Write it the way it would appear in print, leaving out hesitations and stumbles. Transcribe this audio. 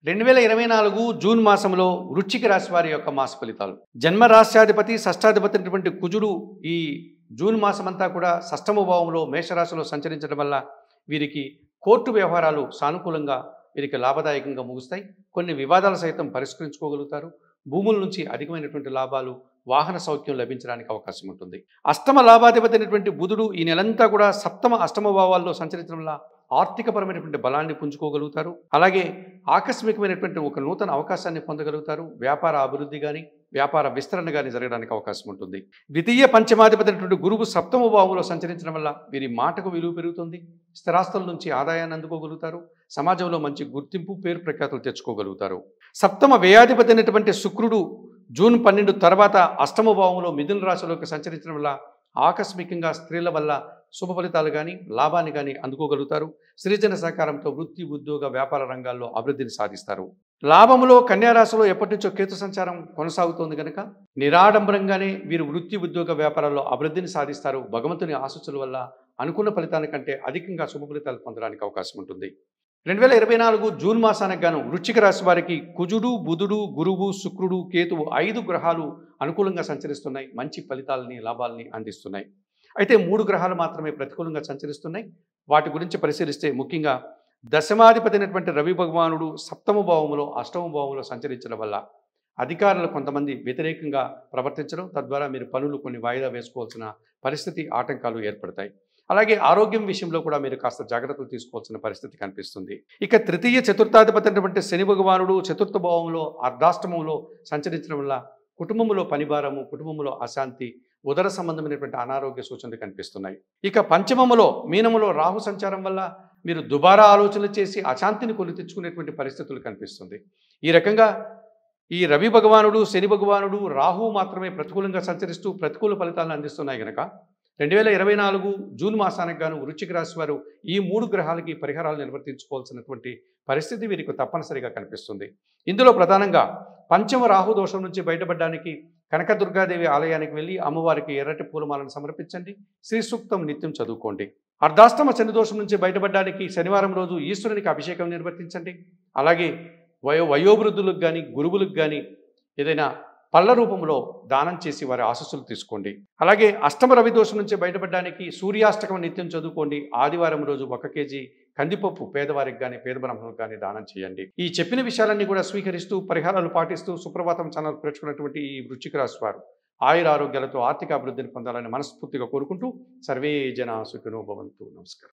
2024 June మాసంలో వృశ్చిక రాశి వారి యొక్క మాస ఫలితాలు. జన్మ రాశ్యాధిపతి షష్టాధిపతి అయినటువంటి కుజుడు ఈ జూన్ మాసమంతా కూడా షష్టమ భావంలో మేషరాశిలో సంచరించడం వల్ల వీరికి కోర్టు వ్యవహారాలు సానుకూలంగా వీరికి లాభదాయకంగా ముగుస్తాయి. కొన్ని వివాదాలు సైతం పరిష్కరించుకోగలుగుతారు. భూముల నుంచి అధికమైనటువంటి లాభాలు, వాహన సౌఖ్యం లభించడానికి అవకాశం ఉంటుంది. అష్టమ లాభాధిపతి అయినటువంటి బుధుడు ఈ నెలంతా కూడా సప్తమ అష్టమ భావాల్లో సంచరించడం వల్ల ఆర్థికపరమైనటువంటి బలాన్ని పుంజుకోగలుగుతారు. అలాగే ఆకస్మికమైనటువంటి ఒక నూతన అవకాశాన్ని పొందగలుగుతారు. వ్యాపార అభివృద్ధి కానీ, వ్యాపార విస్తరణ కానీ జరగడానికి అవకాశం ఉంటుంది. ద్వితీయ పంచమాధిపతి అయినటువంటి గురువు సప్తమ భావంలో సంచరించడం వల్ల వీరి మాటకు విలువ పెరుగుతుంది. స్థిరాస్తుల నుంచి ఆదాయాన్ని అందుకోగలుగుతారు. సమాజంలో మంచి గుర్తింపు, పేరు ప్రఖ్యాతులు తెచ్చుకోగలుగుతారు. సప్తమ వ్యయాధిపతి అయినటువంటి శుక్రుడు జూన్ 12 తర్వాత అష్టమ భావంలో మిథున రాశిలోకి సంచరించడం వల్ల ఆకస్మికంగా స్త్రీల వల్ల శుభ ఫలితాలు కానీ, లాభాన్ని కానీ అందుకోగలుగుతారు. సృజన సహకారంతో వృత్తి, ఉద్యోగ, వ్యాపార రంగాల్లో అభివృద్ధిని సాధిస్తారు. లాభములో కన్యారాశిలో ఎప్పటి నుంచో కేతు సంచారం కొనసాగుతోంది కనుక నిరాడంబరంగానే వీరు వృత్తి, ఉద్యోగ, వ్యాపారాల్లో అభివృద్ధిని సాధిస్తారు. భగవంతుని ఆశీస్సుల వల్ల అనుకున్న ఫలితానికంటే అధికంగా శుభ ఫలితాలు పొందడానికి అవకాశం ఉంటుంది. 2024 జూన్ మాసానికి గాను వృశ్చిక రాశి వారికి కుజుడు, బుధుడు, గురువు, శుక్రుడు, కేతువు 5 గ్రహాలు అనుకూలంగా సంచరిస్తున్నాయి. మంచి ఫలితాలని, లాభాలని అందిస్తున్నాయి. అయితే 3 గ్రహాలు మాత్రమే ప్రతికూలంగా సంచరిస్తున్నాయి. వాటి గురించి పరిశీలిస్తే ముఖ్యంగా దశమాధిపతి అయినటువంటి రవి భగవానుడు సప్తమ భావంలో, అష్టమ భావంలో సంచరించడం వల్ల అధికారులు కొంతమంది వ్యతిరేకంగా ప్రవర్తించడం, తద్వారా మీరు పనులు కొన్ని వాయిదా వేసుకోవాల్సిన పరిస్థితి, ఆటంకాలు ఏర్పడతాయి. అలాగే ఆరోగ్యం విషయంలో కూడా మీరు కాస్త జాగ్రత్తలు తీసుకోవాల్సిన పరిస్థితి కనిపిస్తుంది. ఇక తృతీయ చతుర్థాధిపతి అయినటువంటి శని భగవానుడు చతుర్థ భావంలో, అర్ధాష్టమంలో సంచరించడం వల్ల కుటుంబంలో పనిభారము, కుటుంబంలో అశాంతి, ఉదర సంబంధమైనటువంటి అనారోగ్య సూచనలు కనిపిస్తున్నాయి. ఇక పంచమములో, మీనములో రాహు సంచారం వల్ల మీరు దుబారా ఆలోచనలు చేసి అశాంతిని కొని తెచ్చుకునేటువంటి పరిస్థితులు కనిపిస్తుంది. ఈ రకంగా ఈ రవి భగవానుడు, శని భగవానుడు, రాహు మాత్రమే ప్రతికూలంగా సంచరిస్తూ ప్రతికూల ఫలితాలను అందిస్తున్నాయి కనుక 2024 జూన్ మాసానికి గాను వృశ్చిక రాశి వారు ఈ 3 గ్రహాలకి పరిహారాలు నిర్వర్తించుకోవాల్సినటువంటి పరిస్థితి వీరికి తప్పనిసరిగా కనిపిస్తుంది. ఇందులో ప్రధానంగా పంచమ రాహు దోషం నుంచి బయటపడడానికి కనకదుర్గాదేవి ఆలయానికి వెళ్ళి అమ్మవారికి ఎర్రటి పూలమాలను సమర్పించండి. శ్రీ సూక్తం నిత్యం చదువుకోండి. అర్ధాష్టమ శని దోషం నుంచి బయటపడడానికి శనివారం రోజు ఈశ్వరునికి అభిషేకం నిర్వర్తించండి. అలాగే వయోవృద్ధులకు కానీ, గురువులకు కానీ ఏదైనా పళ్ళ రూపంలో దానం చేసి వారి ఆశీస్సులు తీసుకోండి. అలాగే అష్టమ రవి దోషం నుంచి బయటపడడానికి సూర్యాష్టకం నిత్యం చదువుకోండి. ఆదివారం రోజు 1 కేజీ కందిపప్పు పేదవారికి కానీ, పేద బ్రాహ్మణులకు కానీ దానం చేయండి. ఈ చెప్పిన విషయాలన్నీ కూడా స్వీకరిస్తూ, పరిహారాలు పాటిస్తూ సుప్రభాతం ఛానల్ ప్రేక్షకున్నటువంటి ఈ వృశ్చిక రాశి వారు ఆయుర ఆరోగ్యాలతో ఆర్థిక అభివృద్ధిని పొందాలని మనస్ఫూర్తిగా కోరుకుంటూ సర్వే జనా సుఖినో భవంతు. నమస్కారం.